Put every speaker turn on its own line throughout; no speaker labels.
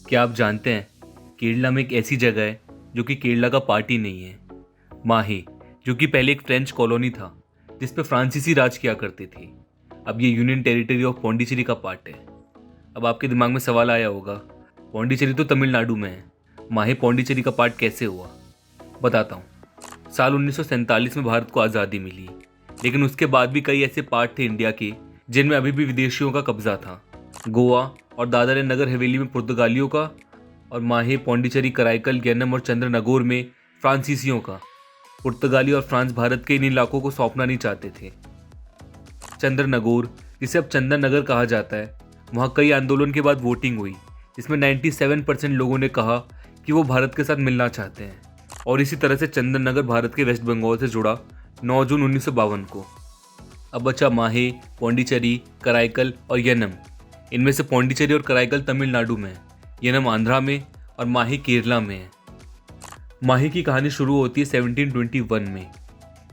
क्या आप जानते हैं केरला में एक ऐसी जगह है जो कि केरला का पार्ट ही नहीं है। माहे, जो कि पहले एक फ्रेंच कॉलोनी था जिस पे फ्रांसीसी राज किया करते थे। अब ये यूनियन टेरिटरी ऑफ पौंडीचेरी का पार्ट है। अब आपके दिमाग में सवाल आया होगा, पौंडीचेरी तो तमिलनाडु में है, माहे पौंडीचेरी का पार्ट कैसे हुआ? बताता हूँ। साल 1947 में भारत को आज़ादी मिली, लेकिन उसके बाद भी कई ऐसे पार्ट थे इंडिया के जिनमें अभी भी विदेशियों का कब्जा था। गोवा और दादर एंड नगर हवेली में पुर्तगालियों का, और माहे, पौंडीचेरी, कराईकल, गैनम और चंद्रनगोर में फ्रांसीसियों का। पुर्तगाली और फ्रांस भारत के इन इलाकों को सौंपना नहीं चाहते थे। चंद्रनगोर, जिसे अब चंदन नगर कहा जाता है, वहाँ कई आंदोलन के बाद वोटिंग हुई जिसमें 97% लोगों ने कहा कि वो भारत के साथ मिलना चाहते हैं। और इसी तरह से चंदन नगर भारत के वेस्ट बंगाल से जुड़ा 9 जून 1952 को। अब बचा माहे, पौंडीचेरी, कराईकल और यनम। इनमें से पौंडीचेरी और कराईकल तमिलनाडु में है, यनम आंध्रा में और माहे केरला में है। माहे की कहानी शुरू होती है 1721 में।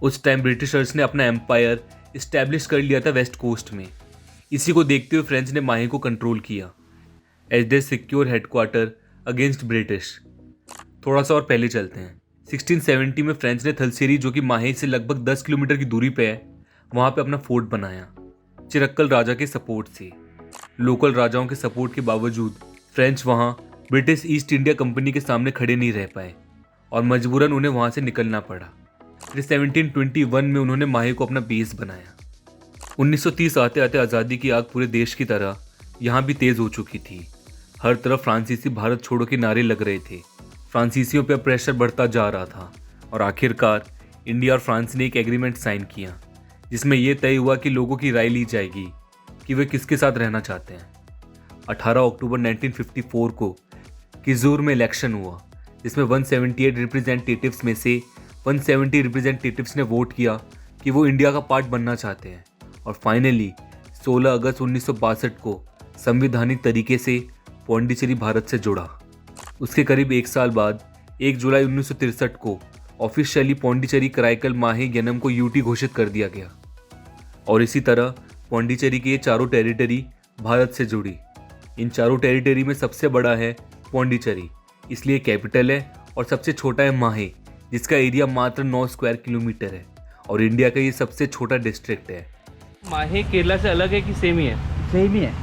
उस टाइम ब्रिटिशर्स ने अपना एम्पायर इस्टेब्लिश कर लिया था वेस्ट कोस्ट में। इसी को देखते हुए फ्रेंच ने माहे को कंट्रोल किया as they secure headquarter against British. थोड़ा सा और पहले चलते हैं। 1670 में फ्रेंच ने थलसेरी, जो कि माहे से लगभग 10 किलोमीटर की दूरी पे है, वहाँ पे अपना फोर्ट बनाया चिरक्कल राजा के सपोर्ट से। लोकल राजाओं के सपोर्ट के बावजूद फ्रेंच वहाँ ब्रिटिश ईस्ट इंडिया कंपनी के सामने खड़े नहीं रह पाए और मजबूरन उन्हें वहाँ से निकलना पड़ा। फिर 1721 में उन्होंने माहे को अपना बेस बनाया। 1930 आते आते आज़ादी की आग पूरे देश की तरह यहाँ भी तेज़ हो चुकी थी। हर तरफ फ्रांसीसी भारत छोड़ो के नारे लग रहे थे। फ्रांसीसियों पर प्रेशर बढ़ता जा रहा था और आखिरकार इंडिया और फ्रांस ने एक एग्रीमेंट साइन किया जिसमें यह तय हुआ कि लोगों की राय ली जाएगी कि वे किसके साथ रहना चाहते हैं। 18 अक्टूबर 1954 को किजूर में इलेक्शन हुआ जिसमें 178 रिप्रेजेंटेटिव्स में से 170 रिप्रेजेंटेटिव्स ने वोट किया कि वो इंडिया का पार्ट बनना चाहते हैं। और फाइनली 16 अगस्त 1962 को संवैधानिक तरीके से पौंडीचेरी भारत से जुड़ा। उसके करीब एक साल बाद 1 जुलाई 1963 को ऑफिशियली पौंडीचेरी, कराईकल, माहे, यनम को यूटी घोषित कर दिया गया। और इसी तरह पौंडीचेरी की ये चारों टेरिटरी भारत से जुड़ी। इन चारों टेरिटरी में सबसे बड़ा है पौंडीचेरी, इसलिए कैपिटल है, और सबसे छोटा है माहे, जिसका एरिया मात्र 9 स्क्वायर किलोमीटर है और इंडिया का ये सबसे छोटा डिस्ट्रिक्ट है।
माहे केरला से अलग है कि सेम ही है?
सेम ही है,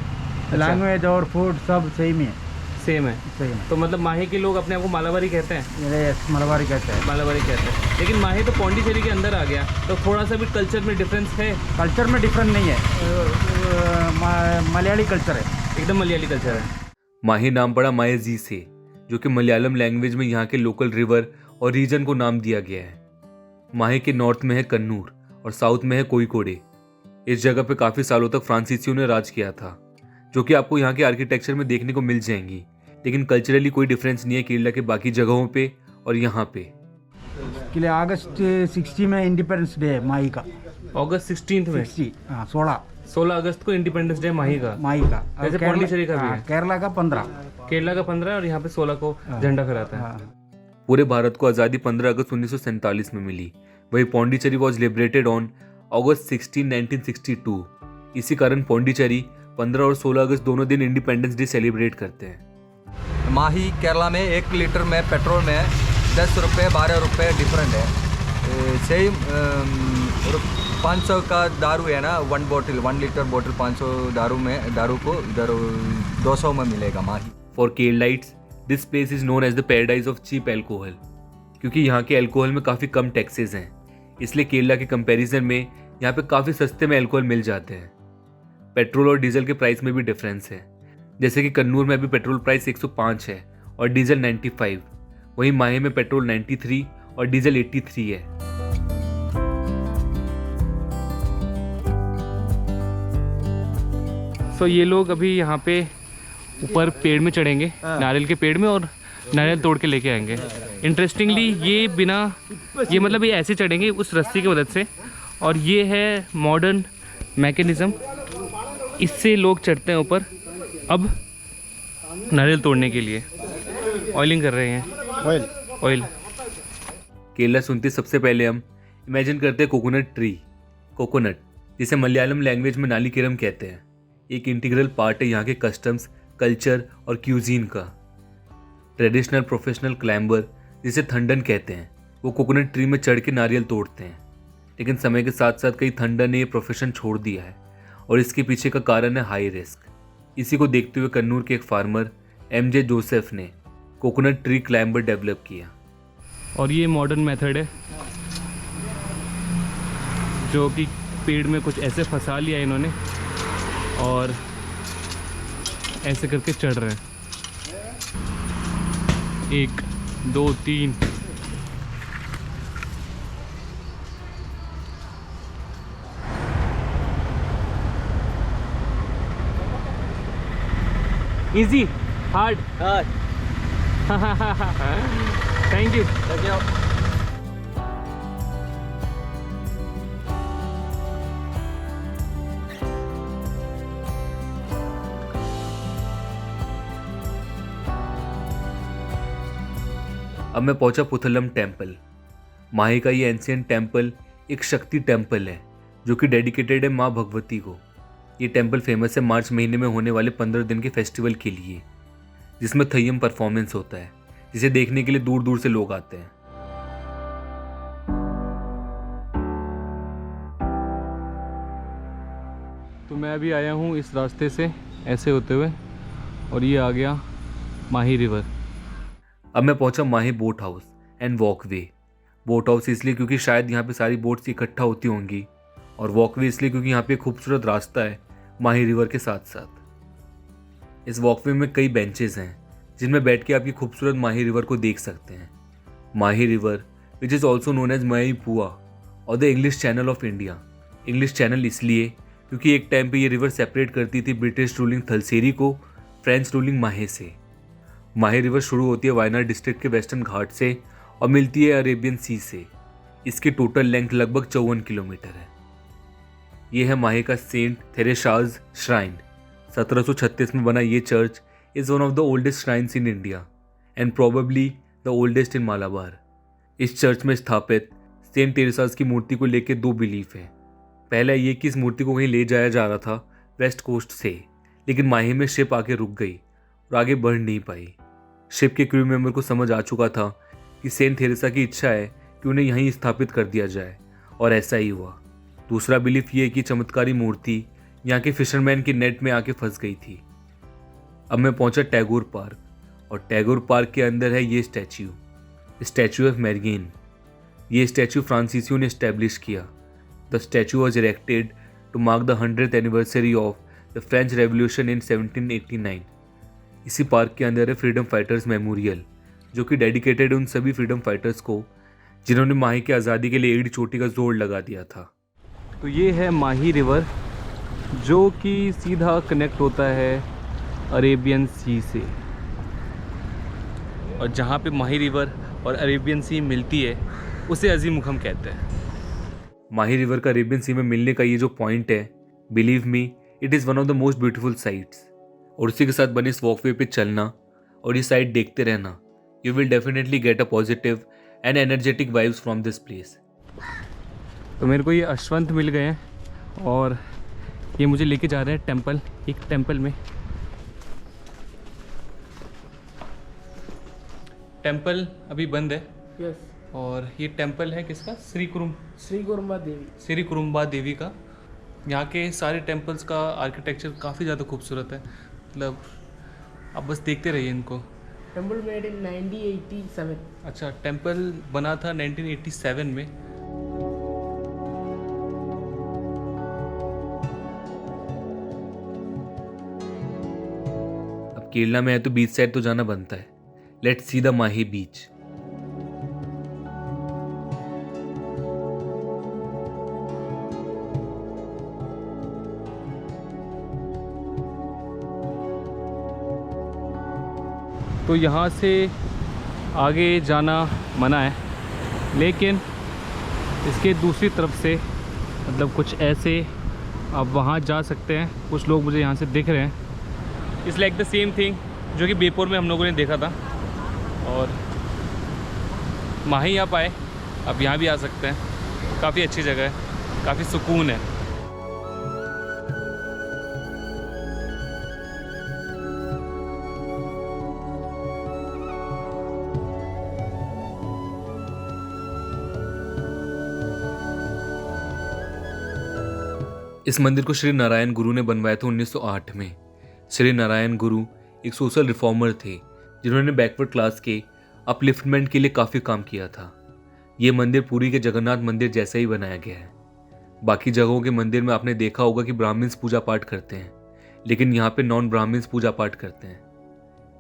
लैंग्वेज और फूड सब सेम ही है।
सेम है।
सेम है।
तो मतलब माहे के लोग अपने आप को मालाबारी कहते हैं?
यस, मलबारी कहते हैं।
मालाबारी कहते हैं, लेकिन माहे तो पौंडीचेरी के अंदर आ गया, तो थोड़ा सा भी कल्चर में डिफरेंस है?
कल्चर में डिफरेंट नहीं है, मलयाली कल्चर है,
एकदम मलयाली कल्चर है।
माहे नाम पड़ा माहेजी से, जो कि मलयालम लैंग्वेज में यहाँ के लोकल रिवर और रीजन को नाम दिया गया है। माहे के नॉर्थ में है कन्नूर और साउथ में है कोयिकोडे। इस जगह पे काफ़ी सालों तक फ्रांसीसियों ने राज किया था, जो कि आपको यहाँ के आर्किटेक्चर में देखने को मिल जाएंगी। लेकिन कल्चरली कोई डिफरेंस नहीं है केरला के बाकी जगहों पे और यहाँ पे।
कि अगस्त 60 में इंडिपेंडेंस डे है माही का।
अगस्त 16 में?
16
अगस्त को इंडिपेंडेंस डे माही का।
वैसे
पौंडीचेरी का भी है।
केरला का 15।
केरला का 15 और यहाँ पे 16 को झंडा फहराता है।
पूरे भारत को आज़ादी 15 अगस्त 1947 में मिली। वही Pondicherry was liberated on August 16, 1962। इसी कारण पौंडीचेरी 15 और 16 अगस्त दोनों दिन इंडिपेंडेंस डे सेलिब्रेट करते हैं।
माही केरला में 1 लीटर में पेट्रोल में 10 रुपये 12 रुपये डिफरेंट है। सेम 500 का दारू है ना, 1 लीटर बोतल 500 दारू को इधर 200 में मिलेगा Mahe.
For Keralites this place is known as the paradise of cheap alcohol, क्योंकि यहाँ के एल्कोहल में काफ़ी कम टैक्सेस हैं, इसलिए केरला के कंपैरिजन में यहाँ पे काफ़ी सस्ते में एल्कोहल मिल जाते हैं। पेट्रोल और डीजल के प्राइस में भी डिफरेंस है, जैसे कि कन्नूर में अभी पेट्रोल प्राइस 105 है और डीजल 95। वहीं माहे में पेट्रोल 93 और डीजल 83 है।
तो ये लोग अभी यहाँ पे ऊपर पेड़ में चढ़ेंगे, नारियल के पेड़ में, और नारियल तोड़ के लेके आएंगे। इंटरेस्टिंगली ये मतलब ये ऐसे चढ़ेंगे उस रस्सी की मदद से, और ये है मॉडर्न मैकेनिज़्म, इससे लोग चढ़ते हैं ऊपर। अब नारियल तोड़ने के लिए ऑयलिंग कर रहे हैं, ऑयल।
केरला सुनते सबसे पहले हम इमेजिन करते हैं कोकोनट ट्री, कोकोनट, जिसे मलयालम लैंग्वेज में नालिकेरम कहते हैं। एक इंटीग्रल पार्ट है यहाँ के कस्टम्स, कल्चर और क्यूजीन का। ट्रेडिशनल प्रोफेशनल क्लाइंबर जिसे थंडन कहते हैं वो कोकोनट ट्री में चढ़ के नारियल तोड़ते हैं, लेकिन समय के साथ साथ कई थंडर ने ये प्रोफेशन छोड़ दिया है और इसके पीछे का कारण है हाई रिस्क। इसी को देखते हुए कन्नूर के एक फार्मर MJ जोसेफ ने कोकोनट ट्री क्लाइंबर डेवलप किया।
और ये मॉडर्न मेथड है जो कि पेड़ में कुछ ऐसे फंसा लिया इन्होंने और ऐसे करके चढ़ रहे हैं। 1 2 3 इजी हार्ड थैंक यू।
अब मैं पहुंचा पुथलम टेम्पल। माही का ये एंशियंट टेम्पल एक शक्ति टेम्पल है जो कि डेडिकेटेड है माँ भगवती को। ये टेम्पल फेमस है मार्च महीने में होने वाले 15 दिन के फेस्टिवल के लिए, जिसमें थय्यम परफॉर्मेंस होता है, जिसे देखने के लिए दूर दूर से लोग आते हैं।
तो मैं अभी आया हूँ इस रास्ते से ऐसे होते हुए और ये आ गया माही रिवर।
अब मैं पहुंचा Mahe boat house and walkway. Boat house इसलिए क्योंकि शायद यहाँ पे सारी बोट्स इकट्ठा होती होंगी, और वॉकवे इसलिए क्योंकि यहाँ पे खूबसूरत रास्ता है माही रिवर के साथ साथ। इस वॉकवे में कई बेंचेस हैं जिनमें बैठ के आप ये खूबसूरत माही रिवर को देख सकते हैं। Mahe river which is also known as Mahe Puzha और the English Channel of India. English Channel इसलिए क्योंकि एक टाइम पे ये रिवर सेपरेट करती थी ब्रिटिश रूलिंग थलसेरी को फ्रेंच रूलिंग माहे से। माही रिवर शुरू होती है वायनाड डिस्ट्रिक्ट के वेस्टर्न घाट से और मिलती है अरेबियन सी से। इसकी टोटल लेंथ लगभग 54 किलोमीटर है। यह है माही का सेंट थेरेसाज श्राइन। 1736 में बना ये church is one of the oldest shrines in India and probably the oldest इन मालाबार। इस चर्च में स्थापित सेंट टेरेसाज की मूर्ति को लेकर 2 बिलीफ हैं। पहला ये कि इस मूर्ति को कहीं ले जाया जा रहा था वेस्ट कोस्ट से, लेकिन माही में शिप आके रुक गई और आगे बढ़ नहीं पाई। शिप के क्रू मेंबर को समझ आ चुका था कि सेंट थेरेसा की इच्छा है कि उन्हें यहीं स्थापित कर दिया जाए, और ऐसा ही हुआ। दूसरा बिलीफ ये कि चमत्कारी मूर्ति यहाँ के फिशरमैन के नेट में आके फंस गई थी। अब मैं पहुंचा टैगोर पार्क, और टैगोर पार्क के अंदर है ये स्टैचू ऑफ मैरिगेन। ये स्टैचू फ्रांसीसियों ने इस्टेब्लिश किया। The statue was erected to mark the 100th anniversary of the French revolution in 1789। इसी पार्क के अंदर है फ्रीडम फाइटर्स मेमोरियल, जो कि डेडिकेटेड उन सभी फ्रीडम फाइटर्स को जिन्होंने माही की आज़ादी के लिए एड़ी चोटी का जोड़ लगा दिया था।
तो ये है माही रिवर जो कि सीधा कनेक्ट होता है अरेबियन सी से, और जहाँ पे माही रिवर और अरेबियन सी मिलती है उसे अजीमुखम कहते हैं।
माही रिवर का अरेबियन सी में मिलने का ये जो पॉइंट है, believe me it is one of the most beautiful sites. और उसी के साथ बने इस वॉकवे पे चलना और ये साइट देखते रहना, you will definitely get a positive and energetic vibes from this place.
तो मेरे को ये अश्वंत मिल गए हैं और ये मुझे लेके जा रहे हैं एक टेम्पल में। टेम्पल अभी बंद है।
यस,
और ये टेम्पल है किसका?
श्री कुरुम्बा देवी का।
यहाँ के सारे टेम्पल्स का आर्किटेक्चर काफ़ी ज़्यादा खूबसूरत है, मतलब आप बस देखते रहिए इनको।
Temple made in 1987।
अच्छा, टेम्पल बना था 1987 में।
अब केरला में है तो बीच साइड तो जाना बनता है। लेट्स सी द माही बीच।
तो यहाँ से आगे जाना मना है, लेकिन इसके दूसरी तरफ से मतलब कुछ ऐसे आप वहाँ जा सकते हैं। कुछ लोग मुझे यहाँ से दिख रहे हैं। It's like the same thing जो कि बेपोर में हम लोगों ने देखा था। और माही आप आए, अब यहाँ भी आ सकते हैं। काफ़ी अच्छी जगह है, काफ़ी सुकून है।
इस मंदिर को श्री नारायण गुरु ने बनवाया था 1908 में। श्री नारायण गुरु एक सोशल रिफॉर्मर थे जिन्होंने बैकवर्ड क्लास के अपलिफ्टमेंट के लिए काफ़ी काम किया था। ये मंदिर पुरी के जगन्नाथ मंदिर जैसा ही बनाया गया है। बाकी जगहों के मंदिर में आपने देखा होगा कि ब्राह्मण्स पूजा पाठ करते हैं, लेकिन यहाँ पे नॉन ब्राह्मण्स पूजा पाठ करते हैं।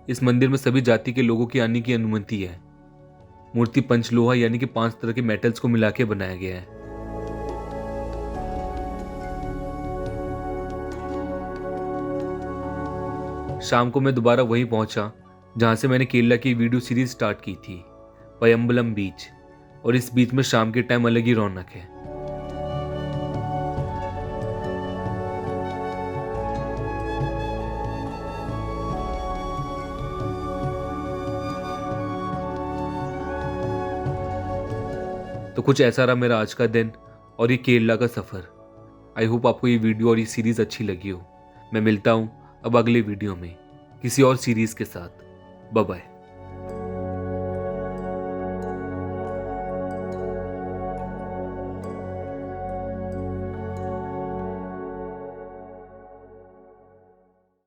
इस मंदिर में सभी जाति के लोगों की आने की अनुमति है। मूर्ति पंचलोहा यानी कि 5 तरह के मेटल्स को मिला के बनाया गया है। शाम को मैं दोबारा वहीं पहुंचा जहां से मैंने केरला की वीडियो सीरीज स्टार्ट की थी, पयम्बलम बीच। और इस बीच में शाम के टाइम अलग ही रौनक है। तो कुछ ऐसा रहा मेरा आज का दिन और ये केरला का सफ़र। आई होप आपको ये वीडियो और ये सीरीज़ अच्छी लगी हो। मैं मिलता हूँ अब अगले वीडियो में किसी और सीरीज़ के साथ। Bye bye.